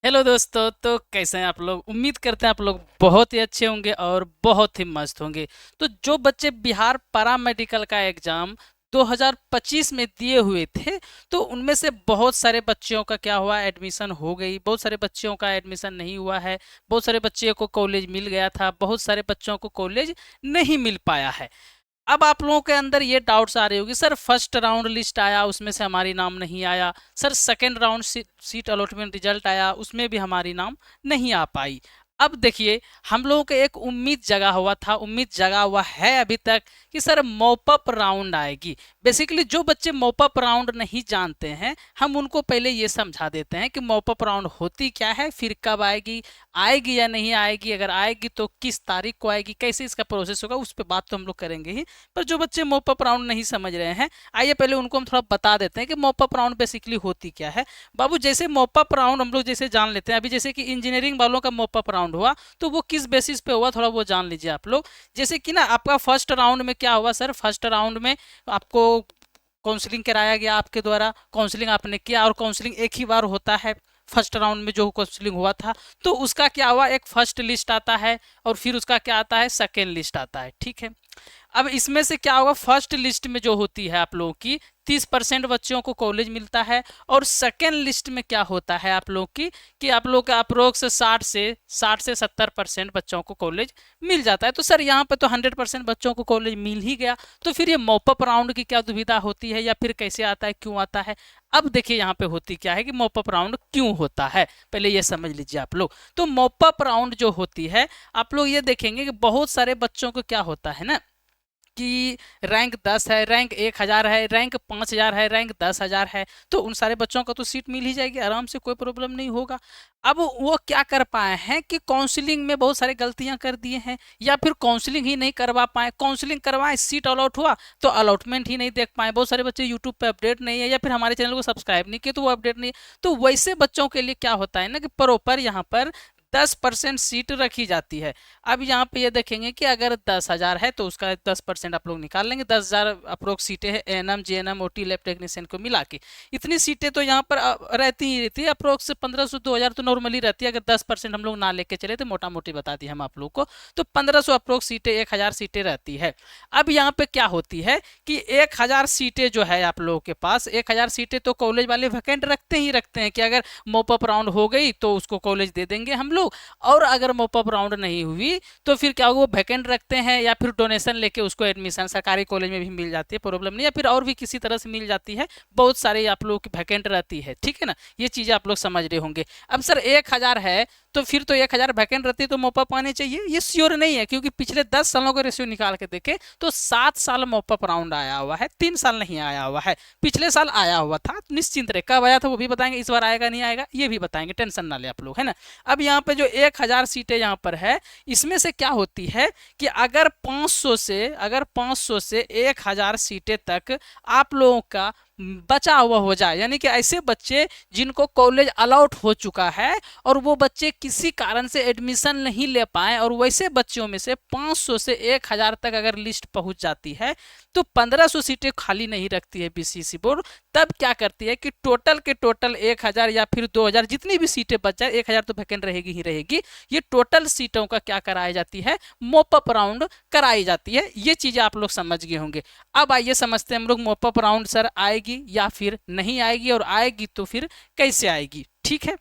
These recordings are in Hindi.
हेलो दोस्तों। तो कैसे हैं आप लोग? उम्मीद करते हैं आप लोग बहुत ही अच्छे होंगे और बहुत ही मस्त होंगे। तो जो बच्चे बिहार पैरा मेडिकल का एग्जाम 2025 में दिए हुए थे, तो उनमें से बहुत सारे बच्चों का क्या हुआ, एडमिशन हो गई। बहुत सारे बच्चों का एडमिशन नहीं हुआ है। बहुत सारे बच्चों को कॉलेज मिल गया था, बहुत सारे बच्चों को कॉलेज नहीं मिल पाया है। अब आप लोगों के अंदर ये डाउट्स आ रही होगी, सर फर्स्ट राउंड लिस्ट आया उसमें से हमारी नाम नहीं आया, sir second round seat allotment result आया उसमें भी हमारी नाम नहीं आ पाई। अब देखिए, हम लोगों को एक उम्मीद जगा हुआ था, उम्मीद जगा हुआ है अभी तक कि सर मॉपअप राउंड आएगी। बेसिकली जो बच्चे मॉपअप राउंड नहीं जानते हैं, हम उनको पहले ये समझा देते हैं कि मॉपअप राउंड होती क्या है, फिर कब आएगी, आएगी या नहीं आएगी, अगर आएगी तो किस तारीख को आएगी, कैसे इसका प्रोसेस होगा, उस पर बात तो हम लोग करेंगे ही। पर जो बच्चे मॉपअप राउंड नहीं समझ रहे हैं, आइए पहले उनको हम थोड़ा बता देते हैं कि मॉपअप राउंड बेसिकली होती क्या है। बाबू, जैसे मॉपअप राउंड हम लोग जैसे जान लेते हैं, अभी जैसे कि इंजीनियरिंग वालों का मॉपअप राउंड हुआ, तो वो किस बेसिस पे हुआ थोड़ा वो जान लीजिए आप लोग। जैसे कि ना आपका फर्स्ट राउंड में क्या हुआ, सर फर्स्ट राउंड में आपको काउंसलिंग कराया गया, आपके द्वारा काउंसलिंग आपने किया, और काउंसलिंग एक ही बार होता है। फर्स्ट राउंड में जो काउंसलिंग हुआ था, तो उसका क्या हुआ, एक फर्स्ट लिस्ट आता है और फिर उसका क्या आता है, सेकेंड लिस्ट आता है। ठीक है। अब इसमें से क्या होगा, फर्स्ट लिस्ट में जो होती है आप लोगों की 30% बच्चों को कॉलेज मिलता है, और सेकेंड लिस्ट में क्या होता है आप लोग की कि आप लोग का अप्रोक्स 60 से 70% बच्चों को कॉलेज मिल जाता है। तो सर यहाँ पे तो 100% बच्चों को कॉलेज मिल ही गया, तो फिर ये मॉपअप राउंड की क्या दुविधा होती है, या फिर कैसे आता है, क्यों आता है? अब देखिए यहाँ पे होती क्या है कि मॉपअप राउंड क्यों होता है, पहले ये समझ लीजिए आप लोग। तो मॉपअप राउंड जो होती है, आप लोग ये देखेंगे कि बहुत सारे बच्चों को क्या होता है ना कि रैंक 10 है, रैंक 1000 है, रैंक 5000 है, रैंक 10,000 है, तो उन सारे बच्चों को तो सीट मिल ही जाएगी आराम से, कोई प्रॉब्लम नहीं होगा। अब वो क्या कर पाए हैं कि काउंसलिंग में बहुत सारी गलतियां कर दिए हैं, या फिर काउंसलिंग ही नहीं करवा पाए, काउंसलिंग करवाए सीट अलॉट हुआ तो अलॉटमेंट ही नहीं देख पाए। बहुत सारे बच्चे यूट्यूब पे अपडेट नहीं है, या फिर हमारे चैनल को सब्सक्राइब नहीं किए तो वो अपडेट नहीं है। तो वैसे बच्चों के लिए क्या होता है ना कि प्रॉपर यहाँ पर 10% सीट रखी जाती है। अब यहाँ पे ये देखेंगे कि अगर 10,000 है तो उसका 10% आप लोग निकाल लेंगे। 10,000 अप्रोक्स सीटें हैं ANM JNM OT lab technician को मिला के। इतनी सीटें तो यहाँ पर रहती ही रहती है, अप्रोक्स 1500 2000 तो नॉर्मली रहती है। अगर 10% हम लोग ना लेके चले तो मोटा मोटी बता दी हम आप लोग को, तो 1500 अप्रोक्स सीटें, 1000 सीटें रहती है। अब यहाँ पे क्या होती है कि 1000 सीटें जो है आप लोगों के पास, 1000 सीटें तो कॉलेज वाले वैकेंट रखते ही रखते हैं कि अगर मोपअप राउंड हो गई तो उसको कॉलेज दे देंगे हम लोग, और अगर मोपअप राउंड नहीं हुई तो फिर क्या होगा, वो वैकेंट रखते हैं, या फिर डोनेशन लेके उसको एडमिशन सरकारी कॉलेज में भी मिल जाती है, प्रॉब्लम नहीं, या फिर और भी किसी तरह से मिल जाती है। बहुत सारे आप लोग की वैकेंट रहती है, ठीक है ना, ये चीजें आप लोग समझ रहे होंगे। अब सर 1000 है तो फिर तो 1000 वैकेंट रहती है तो मोपअप आने चाहिए, ये श्योर नहीं है, क्योंकि पिछले 10 सालों का रेशियो निकाल के देखे तो 7 साल मोपअप राउंड आया हुआ है, 3 साल नहीं आया हुआ है। पिछले साल आया हुआ था, निश्चिंत रहे, कब आया था वो भी बताएंगे, इस बार आएगा नहीं आएगा ये भी बताएंगे, टेंशन ना ले आप लोग, है ना। अब यहाँ पे जो 1000 सीटें यहाँ पर है, इसमें से क्या होती है कि अगर 500 से 1000 सीटें तक आप लोगों का बचा हुआ हो जाए, यानी कि ऐसे बच्चे जिनको कॉलेज अलाउट हो चुका है और वो बच्चे किसी कारण से एडमिशन नहीं ले पाए, और वैसे बच्चों में से 500 से 1000 तक अगर लिस्ट पहुंच जाती है, तो 1500 सीटें खाली नहीं रखती है बीसीसी बोर्ड। तब क्या करती है कि टोटल के टोटल 1000 या फिर 2000 जितनी भी सीटें बच जाए, 1000 तो वैकेंट रहेगी ही रहेगी, ये टोटल सीटों का क्या कराई जाती है, मोपअप राउंड कराई जाती है। ये चीजें आप लोग समझ गए होंगे। अब आइए समझते हैं हम लोग मोपअप राउंड सर आएगी या फिर नहीं आएगी, और आएगी तो फिर कैसे आएगी। ठीक है।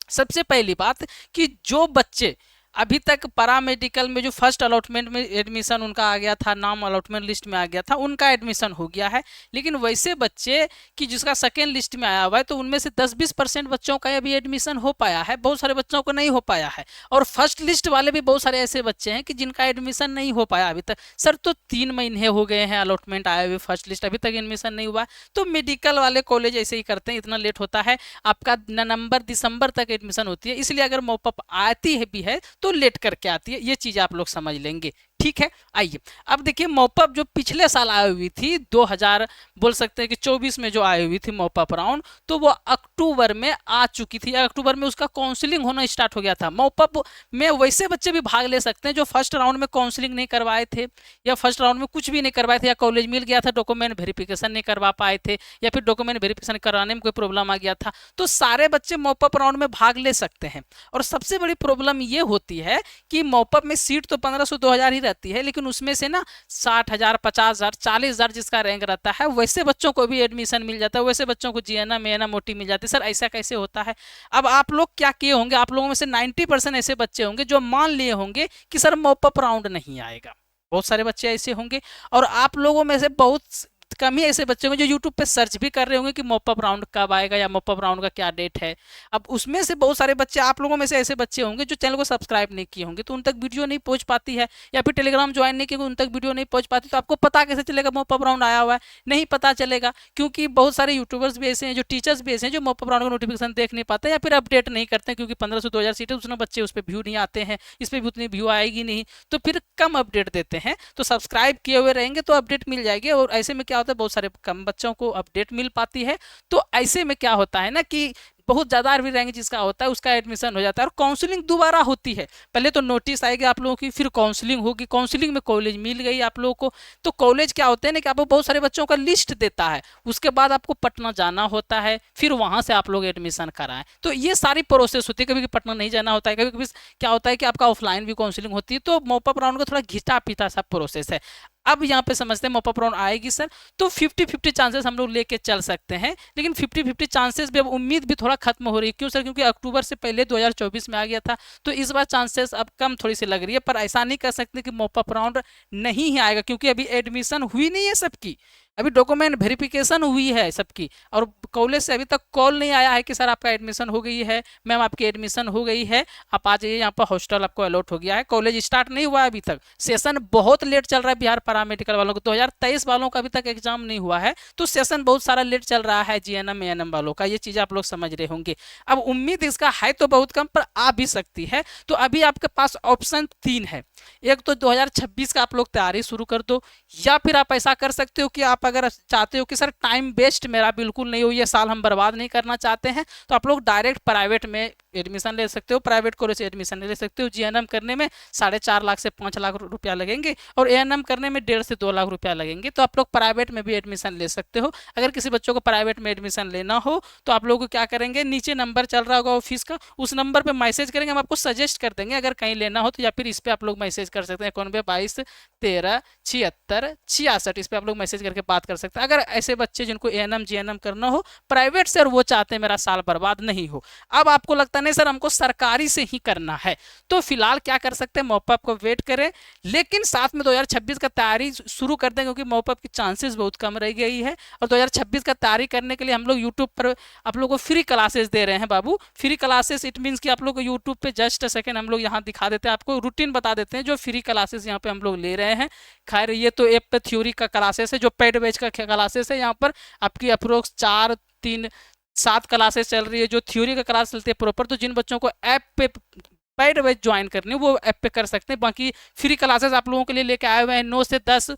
सबसे पहली बात कि जो बच्चे अभी तक पैरामेडिकल में जो फर्स्ट अलॉटमेंट में एडमिशन उनका आ गया था, नाम अलॉटमेंट लिस्ट में आ गया था, उनका एडमिशन हो गया है। लेकिन वैसे बच्चे कि जिसका सेकेंड लिस्ट में आया हुआ है, तो उनमें से 10-20% बच्चों का अभी एडमिशन हो पाया है, बहुत सारे बच्चों को नहीं हो पाया है। और फर्स्ट लिस्ट वाले भी बहुत सारे ऐसे बच्चे हैं कि जिनका एडमिशन नहीं हो पाया अभी तक। सर तो 3 महीने हो गए हैं अलॉटमेंट आए हुए, फर्स्ट लिस्ट अभी तक एडमिशन नहीं हुआ। तो मेडिकल वाले कॉलेज ऐसे ही करते हैं, इतना लेट होता है, आपका नवंबर दिसंबर तक एडमिशन होती है, इसलिए अगर मॉपअप आती है भी है तो लेट करके आती है। ये चीज आप लोग समझ लेंगे। ठीक है। आइए अब देखिए मॉपअप जो पिछले साल आई हुई थी 2000 बोल सकते हैं कि 24 में जो आई हुई थी मॉपअप राउंड, तो वो अक्टूबर में आ चुकी थी। अक्टूबर में उसका काउंसलिंग होना स्टार्ट हो गया था। मॉपअप में वैसे बच्चे भी भाग ले सकते हैं जो फर्स्ट राउंड में काउंसलिंग नहीं करवाए थे, या फर्स्ट राउंड में कुछ भी नहीं करवाए थे, या कॉलेज मिल गया था डॉक्यूमेंट वेरिफिकेशन नहीं करवा पाए थे, या फिर डॉक्यूमेंट वेरिफिकेशन कराने में कोई प्रॉब्लम आ गया था, तो सारे बच्चे मॉपअप राउंड में भाग ले सकते हैं। और सबसे बड़ी प्रॉब्लम ये होती है कि मॉपअप में सीट तो 1500 2000 ही रहती है, लेकिन उसमें से ना 60,000 50,000 40,000 जिसका रैंक रहता है वैसे बच्चों को भी एडमिशन मिल जाता है, वैसे बच्चों को जीएनएम एएनएम ओटी मिल जाती है। सर ऐसा कैसे होता है? अब आप लोग क्या किए होंगे, आप लोगों में से 90% ऐसे बच्चे होंगे जो मान लिए होंगे कि सर मॉपअप राउंड नहीं आएगा। बहुत सारे बच्चे ऐसे होंगे, और आप लोगों में से बहुत कम ही ऐसे बच्चे होंगे जो यूट्यूब पे सर्च भी कर रहे होंगे कि मॉपअप राउंड कब आएगा या मॉपअप राउंड का क्या डेट है। अब उसमें से बहुत सारे बच्चे, आप लोगों में से ऐसे बच्चे होंगे जो चैनल को सब्सक्राइब नहीं किए होंगे, तो उन तक वीडियो नहीं पहुंच पाती है, या फिर टेलीग्राम ज्वाइन नहीं किए उन तक वीडियो नहीं पहुंच पाती। तो आपको पता कैसे चलेगा मॉपअप राउंड आया हुआ है? नहीं पता चलेगा, क्योंकि बहुत सारे यूट्यूबर्स भी ऐसे हैं, जो टीचर्स भी ऐसे हैं जो मॉपअप राउंड का नोटिफिकेशन देख नहीं पाते या फिर अपडेट नहीं करते, क्योंकि 1500 2000 सीटें उसमें बच्चे उस पर व्यू नहीं आते हैं, इस पर भी उतनी व्यू आएगी नहीं, तो फिर कम अपडेट देते हैं। तो सब्सक्राइब किए हुए रहेंगे तो अपडेट मिल जाएगी, और ऐसे में क्या होता है बहुत सारे कम बच्चों को अपडेट मिल पाती है। तो ऐसे में क्या होता है ना कि बहुत ज़्यादा आरवी रैंक जिसका होता है उसका एडमिशन हो जाता है, और काउंसलिंग दोबारा होती है। पहले तो नोटिस आएगी आप लोगों की, फिर काउंसलिंग होगी, काउंसलिंग में कॉलेज मिल गई आप लोगों को, तो कॉलेज क्या होते हैं ना कि आपको बहुत सारे बच्चों का लिस्ट देता है, उसके बाद आपको पटना जाना होता है, फिर वहाँ से आप लोग एडमिशन कराएं। तो ये सारी प्रोसेस होती है, कभी पटना नहीं जाना होता है, कभी कभी क्या होता है कि आपका ऑफलाइन भी काउंसलिंग होती है। तो मॉपअप राउंड का थोड़ा घिटा पीटा सा प्रोसेस है। अब यहाँ पे समझते हैं मॉपअप राउंड आएगी सर, तो 50-50 चांसेस हम लोग लेके चल सकते हैं, लेकिन 50-50 चांसेस भी अब उम्मीद भी थोड़ा खत्म हो रही है। क्यों सर? क्योंकि अक्टूबर से पहले 2024 में आ गया था, तो इस बार चांसेस अब कम थोड़ी सी लग रही है। पर ऐसा नहीं कर सकते कि मॉपअप राउंड नहीं ही आएगा, क्योंकि अभी एडमिशन हुई नहीं है सबकी, अभी डॉक्यूमेंट वेरिफिकेशन हुई है सबकी, और कॉलेज से अभी तक कॉल नहीं आया है कि सर आपका एडमिशन हो गई है, मैम आपकी एडमिशन हो गई है, आप आ जाइए, यहाँ पर हॉस्टल आपको अलॉट हो गया है। कॉलेज स्टार्ट नहीं हुआ है अभी तक, सेशन बहुत लेट चल रहा है बिहार पैरामेडिकल वालों को, 2023 वालों का अभी तक एग्जाम नहीं हुआ है, तो सेशन बहुत सारा लेट चल रहा है जीएनएम एएनएम वालों का, ये चीज़ आप लोग समझ रहे होंगे। अब उम्मीद इसका है तो बहुत कम, पर आ भी सकती है। तो अभी आपके पास ऑप्शन 3 है, एक तो 2026 का आप लोग तैयारी शुरू कर दो, या फिर आप ऐसा कर सकते हो कि आप अगर चाहते हो कि सर टाइम वेस्ट मेरा बिल्कुल नहीं हो, ये साल हम बर्बाद नहीं करना चाहते हैं, तो आप लोग डायरेक्ट प्राइवेट में एडमिशन ले सकते हो, प्राइवेट कॉलेज से एडमिशन ले सकते हो। जीएनएम करने में 4.5 लाख से 5 लाख रुपया लगेंगे, और एएनएम करने में 1.5 से 2 लाख रुपया लगेंगे। तो आप लोग प्राइवेट में भी एडमिशन ले सकते हो। अगर किसी बच्चों को प्राइवेट में एडमिशन लेना हो तो आप लोग क्या करेंगे, नीचे नंबर चल रहा होगा ऑफिस का, उस नंबर पर मैसेज करेंगे, हम आपको सजेस्ट कर देंगे अगर कहीं लेना हो तो, या फिर इस पर आप लोग मैसेज कर सकते हैं 91 22 13 76 66, इस पर आप लोग मैसेज करके बात कर सकते हैं। अगर ऐसे बच्चे जिनको एएनएम जीएनएम करना हो प्राइवेट से, और वो चाहते हैं मेरा साल बर्बाद नहीं हो, अब आपको लगता नहीं सर हमको सरकारी से ही करना है, तो फिलहाल क्या कर सकते हैं, मॉपअप को वेट करें, लेकिन साथ में 2026 का तैयारी शुरू कर दें, क्योंकि मॉपअप की चांसेस बहुत कम रह गई है। और 2026 का तैयारी करने के लिए हम लोग यूट्यूब पर आप लोग को फ्री क्लासेस दे रहे हैं बाबू। फ्री क्लासेस इट मीन्स कि आप लोग को यूट्यूब पे जस्ट सेकंड हम लोग यहाँ दिखा देते हैं, आपको रूटीन बता देते हैं जो फ्री क्लासेस यहाँ पे हम लोग ले रहे हैं। खैर ये तो ऐप पे थ्योरी का क्लासेस है, जो पेड बैच का क्लासेस है, यहाँ पर आपकी अप्रोक्स 4 3 7 क्लासेस चल रही है जो थ्योरी का क्लास चलती है प्रॉपर। तो जिन बच्चों को ऐप पे पेड बैच ज्वाइन करनी है वो ऐप पे कर सकते हैं। बाकी फ्री क्लासेस आप लोगों के लिए लेके आए हुए हैं। 9 से 10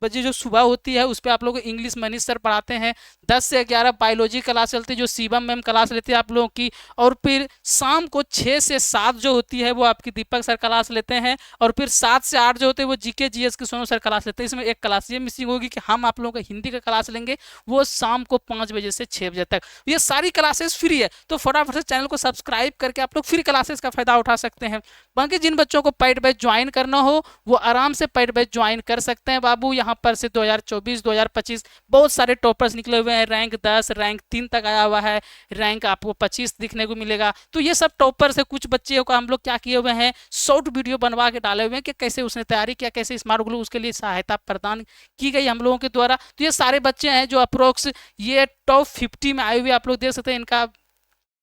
बजे जो सुबह होती है उस पर आप लोगों को इंग्लिश मनीष सर पढ़ाते हैं। 10 से 11 बायोलॉजी क्लास चलती है जो शिवम मैम क्लास लेते हैं आप लोगों की। और फिर शाम को 6 से 7 जो होती है वो आपकी दीपक सर क्लास लेते हैं। और फिर 7 से 8 जो होते हैं वो जीके जीएस की सोनू सर क्लास लेते हैं। इसमें एक क्लास ये मिसिंग होगी कि हम आप लोगों का हिंदी का क्लास लेंगे, वो शाम को 5 बजे से 6 बजे तक। ये सारी क्लासेस फ्री है, तो फटाफट से चैनल को सब्सक्राइब करके आप लोग फ्री क्लासेस का फायदा उठा सकते हैं। बाकी जिन बच्चों को पेड बैच ज्वाइन करना हो वो आराम से पेड बैच ज्वाइन कर सकते हैं बाबू। यहाँ पर से 2024 2025 बहुत सारे टॉपर्स निकले हुए हैं। रैंक 10 रैंक 3 तक आया हुआ है, रैंक आपको 25 दिखने को मिलेगा। तो ये सब टॉपर से कुछ बच्चों का हम लोग क्या किए हुए हैं, शॉर्ट वीडियो बनवा के डाले हुए हैं कि कैसे उसने तैयारी किया, कैसे स्मार्ट ग्लू उसके लिए सहायता प्रदान की गई हम लोगों के द्वारा। तो ये सारे बच्चे हैं जो अप्रोक्स ये टॉप 50 में आए हुए, आप लोग देख सकते हैं इनका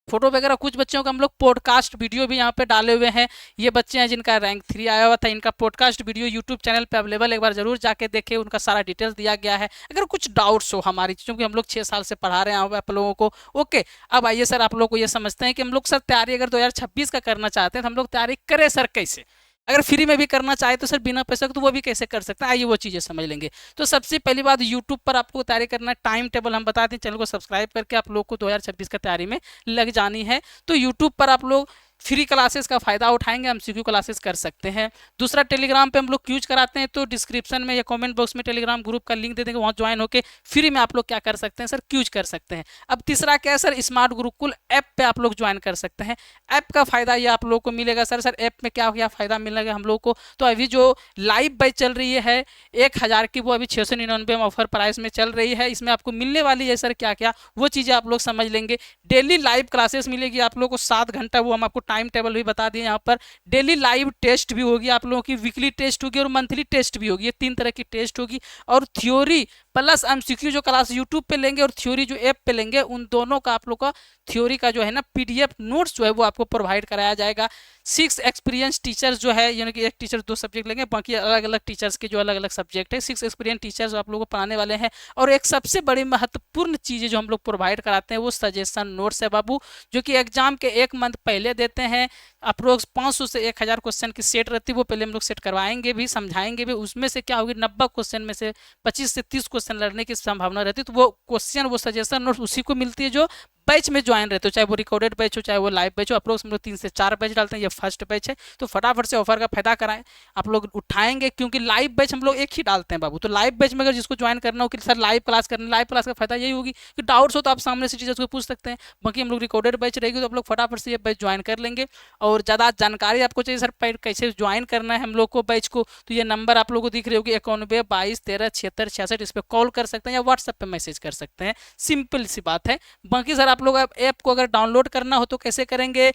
फोटो वगैरह। कुछ बच्चों का हम लोग पॉडकास्ट वीडियो भी यहाँ पे डाले हुए हैं। ये बच्चे हैं जिनका रैंक 3 आया हुआ था, इनका पॉडकास्ट वीडियो यूट्यूब चैनल पे अवेलेबल, एक बार जरूर जाके देखें, उनका सारा डिटेल्स दिया गया है। अगर कुछ डाउट्स हो हमारी, क्योंकि हम लोग 6 साल से पढ़ा रहे हैं आप लोगों को। ओके, अब आइए सर आप लोग को ये समझते हैं कि हम लोग सर तैयारी अगर 2026 का करना चाहते हैं तो हम लोग तैयारी करें सर कैसे। अगर फ्री में भी करना चाहे तो सर बिना पैसे तो वो भी कैसे कर सकते हैं, आइए वो चीज़ें समझ लेंगे। तो सबसे पहली बात, यूट्यूब पर आपको तैयारी करना है, टाइम टेबल हम बताते हैं, चैनल को सब्सक्राइब करके आप लोग को 2026 का तैयारी में लग जानी है। तो यूट्यूब पर आप लोग फ्री क्लासेस का फायदा उठाएंगे, हम एमसीक्यू क्लासेस कर सकते हैं। दूसरा, टेलीग्राम पे हम लोग यूज कराते हैं, तो डिस्क्रिप्शन में या कमेंट बॉक्स में टेलीग्राम ग्रुप का लिंक दे देंगे, वहाँ ज्वाइन होकर फ्री में आप लोग क्या कर सकते हैं सर, यूज कर सकते हैं। अब तीसरा क्या है सर, स्मार्ट गुरुकुल ऐप पे आप लोग ज्वाइन कर सकते हैं। ऐप का फायदा ये आप लोग को मिलेगा सर ऐप में क्या क्या फायदा मिलेगा हम लोग को, तो अभी जो लाइव बैच चल रही है 1000 की, वो अभी 699 में ऑफर प्राइस में चल रही है। इसमें आपको मिलने वाली है सर क्या क्या, वो चीज़ें आप लोग समझ लेंगे। डेली लाइव क्लासेस मिलेगी आप लोग को 7 घंटा, वो हम आपको टाइम टेबल भी बता दिए यहाँ पर। डेली लाइव टेस्ट भी होगी आप लोगों की, वीकली टेस्ट होगी और मंथली टेस्ट भी होगी, ये 3 तरह की टेस्ट होगी। और थ्योरी प्लस एमसीक्यू जो क्लास यूट्यूब पे लेंगे और थ्योरी जो ऐप पे लेंगे, उन दोनों का आप लोग का थ्योरी का जो है ना पीडीएफ नोट्स जो है वो आपको प्रोवाइड कराया जाएगा। 6 एक्सपीरियंस टीचर्स जो है, यानी कि एक टीचर 2 सब्जेक्ट लेंगे, बाकी अलग अलग टीचर्स के जो अलग अलग सब्जेक्ट है, 6 एक्सपीरियंस टीचर्स आप लोगों को पढ़ाने वाले हैं। और एक सबसे बड़ी महत्वपूर्ण चीज़ जो हम लोग प्रोवाइड कराते हैं वो सजेशन नोट्स है बाबू, जो कि एग्जाम के 1 मंथ पहले देते हैं। अप्रोक्स 500 से 1000 क्वेश्चन की सेट रहती है, वो पहले हम लोग सेट करवाएंगे भी, समझाएंगे भी। उसमें से क्या होगी, 90 क्वेश्चन में से 25 से 30 क्वेश्चन लड़ने की संभावना रहती है, तो वो क्वेश्चन वो सजेशन नोट्स उसी को मिलती है जो बैच में ज्वाइन रहते हो, चाहे वो रिकॉर्डेड बैच हो चाहे वो लाइव बैच हो। अप्रोक्स हम लोग 3 से 4 बैच डालते हैं, ये फर्स्ट बैच है। तो फटाफट से ऑफर का फायदा कराएं, आप लोग उठाएंगे, क्योंकि लाइव बैच हम लोग एक ही डालते हैं बाबू। तो लाइव बैच में अगर जिसको ज्वाइन करना हो कि सर लाइव क्लास करना, लाइव क्लास का फायदा यही होगी कि डाउट्स हो तो आप सामने से टीचर्स को पूछ सकते हैं। बाकी हम लोग रिकॉर्डेड बैच रहेगी तो आप लोग फटाफट से ये बैच ज्वाइन कर लेंगे। और ज़्यादा जानकारी आपको चाहिए सर कैसे ज्वाइन करना है हम लोग को बैच को, तो ये नंबर आप लोग को दिख रही होगी 91 22 13 76 66, इस पर कॉल कर सकते हैं या व्हाट्सएप पे मैसेज कर सकते हैं, सिंपल सी बात है। बाकी सर आप लोग ऐप को अगर डाउनलोड करना हो तो कैसे करेंगे,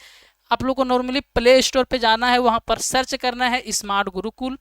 आप लोग को नॉर्मली प्ले स्टोर पे जाना है, वहां पर सर्च करना है स्मार्ट गुरुकुल,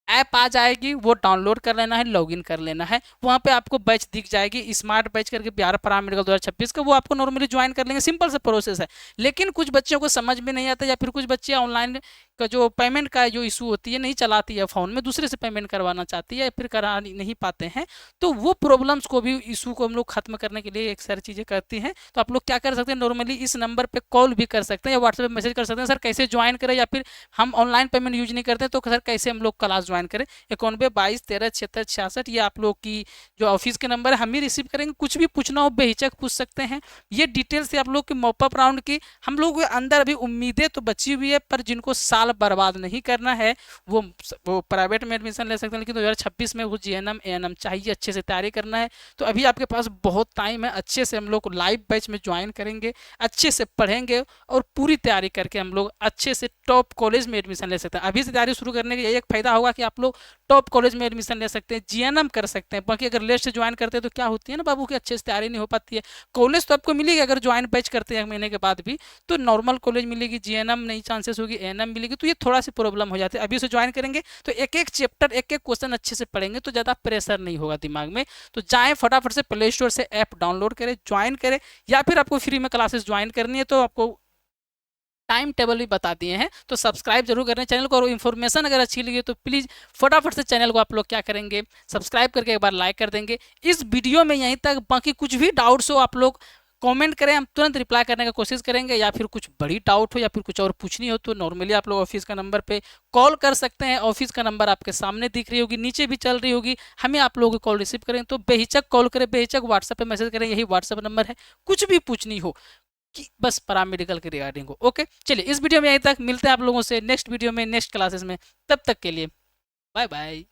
ऐप आ जाएगी, वो डाउनलोड कर लेना है, लॉगिन कर लेना है। वहाँ पे आपको बैच दिख जाएगी स्मार्ट बैच करके, बिहार पैरामेडिकल 2026 का, वो आपको नॉर्मली ज्वाइन कर लेंगे, सिंपल सा प्रोसेस है। लेकिन कुछ बच्चों को समझ में नहीं आता, या फिर कुछ बच्चे ऑनलाइन का जो पेमेंट का जो इशू होती है, नहीं चलाती है फ़ोन में, दूसरे से पेमेंट करवाना चाहती है या फिर करा नहीं पाते हैं, तो वो प्रॉब्लम्स को भी, इशू को हम लोग खत्म करने के लिए एक सारी चीज़ें करती हैं। तो आप लोग क्या कर सकते हैं, नॉर्मली इस नंबर पर कॉल भी कर सकते हैं या व्हाट्सएप पर मैसेज कर सकते हैं, सर कैसे ज्वाइन करें, या फिर हम ऑनलाइन पेमेंट यूज नहीं करते तो सर कैसे हम लोग क्लास ज्वाइन करें। 91 22 13 76 66, ये आप लोग की जो ऑफिस के नंबर है, हम ही रिसीव करेंगे। कुछ भी पूछना हो बेहिचक पूछ सकते हैं। ये डिटेल्स से आप लोग के मॉपअप राउंड की, हम लोग के अंदर अभी उम्मीदें तो बची हुई है, पर जिनको साल बर्बाद नहीं करना है वो प्राइवेट में एडमिशन ले सकते हैं, लेकिन 2026 में वो जीएनएम एएनएम चाहिए, अच्छे से तैयारी करना है। तो अभी आपके पास बहुत टाइम है, अच्छे से हम लोग लाइव बैच में ज्वाइन करेंगे, अच्छे से पढ़ेंगे और पूरी तैयारी करके हम लोग अच्छे से टॉप कॉलेज में एडमिशन ले सकते हैं। अभी से तैयारी शुरू करने का यही एक फायदा होगा कि आप लोग टॉप कॉलेज में एडमिशन ले सकते हैं, जीएनएम कर सकते हैं। बाकी अगर लेट से ज्वाइन करते हैं तो क्या होती है ना बाबू, की अच्छे से तैयारी नहीं हो पाती है। कॉलेज तो आपको मिलेगी अगर ज्वाइन बैच करते हैं 1 महीने के बाद भी, तो नॉर्मल कॉलेज मिलेगी, जीएनएम नहीं चांसेस होगी, एएनएम मिलेगी, तो ये थोड़ा सी प्रॉब्लम हो जाती है। अभी से ज्वाइन करेंगे तो एक एक चैप्टर एक एक क्वेश्चन अच्छे से पढ़ेंगे तो ज़्यादा प्रेशर नहीं होगा दिमाग में। तो जाएँ फटाफट से प्ले स्टोर से ऐप डाउनलोड करें, ज्वाइन करें, या फिर आपको फ्री में क्लासेस ज्वाइन करनी है तो आपको टाइम टेबल भी बता दिए हैं, तो सब्सक्राइब जरूर करें चैनल को। और इन्फॉर्मेशन अगर अच्छी लगी तो प्लीज़ फटाफट से चैनल को आप लोग क्या करेंगे, सब्सक्राइब करके एक बार लाइक कर देंगे। इस वीडियो में यहीं तक, बाकी कुछ भी डाउट्स हो आप लोग कमेंट करें, हम तुरंत रिप्लाई करने की कोशिश करेंगे। या फिर कुछ बड़ी डाउट हो या फिर कुछ और पूछनी हो तो नॉर्मली आप लोग ऑफिस का नंबर पे कॉल कर सकते हैं। ऑफिस का नंबर आपके सामने दिख रही होगी, नीचे भी चल रही होगी, हमें आप लोगों की कॉल रिसीव करें तो बेहिचक कॉल करें, बेहिचक व्हाट्सएप पे मैसेज करें, यही व्हाट्सएप नंबर है। कुछ भी पूछनी हो कि बस पैरामेडिकल के रिगार्डिंग हो। ओके, चलिए इस वीडियो में यहीं तक, मिलते हैं आप लोगों से नेक्स्ट वीडियो में, नेक्स्ट क्लासेस में। तब तक के लिए बाय बाय।